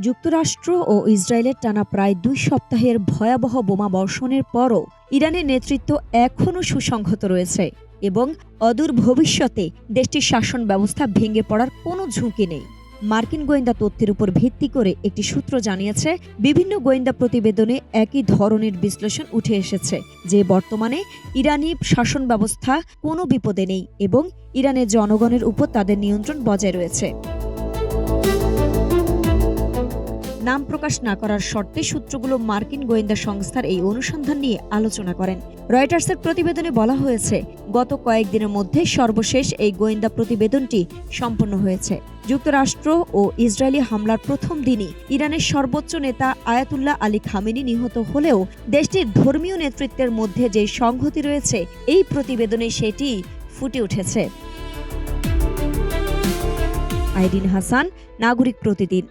যুক্তরাষ্ট্র ও ইসরায়েলের টানা প্রায় ২ সপ্তাহের ভয়াবহ বোমা বর্ষণের পরও ইরানের নেতৃত্ব এখনও সুসংহত রয়েছে এবং অদূর ভবিষ্যতে দেশটির শাসন ব্যবস্থা ভেঙে পড়ার কোনো ঝুঁকি নেই। মার্কিন গোয়েন্দা তথ্যের উপর ভিত্তি করে একটি সূত্র জানিয়েছে, বিভিন্ন গোয়েন্দা প্রতিবেদনে একই ধরনের বিশ্লেষণ উঠে এসেছে যে বর্তমানে ইরানি শাসন ব্যবস্থা কোনো বিপদে নেই এবং ইরানের জনগণের উপর তাদের নিয়ন্ত্রণ বজায় রয়েছে। নাম প্রকাশ না করার শর্তে সূত্রগুলো মার্কিন গোয়েন্দা সংস্থার এই অনুসন্ধান নিয়ে আলোচনা করেন। রয়টার্সের প্রতিবেদনে বলা হয়েছে, গত কয়েকদিনের মধ্যে সর্বশেষ এই গোয়েন্দা প্রতিবেদনটি সম্পন্ন হয়েছে। যুক্তরাষ্ট্র ও ইসরায়েলি হামলার প্রথম দিনই ইরানের সর্বোচ্চ নেতা আয়াতুল্লাহ আলী খামেনি নিহত হলেও দেশটির ধর্মীয় নেতৃত্বের মধ্যে যে সংহতি রয়েছে, এই প্রতিবেদনে সেটি ফুটে উঠেছে। আইরিন হাসান, নাগরিক প্রতিদিন।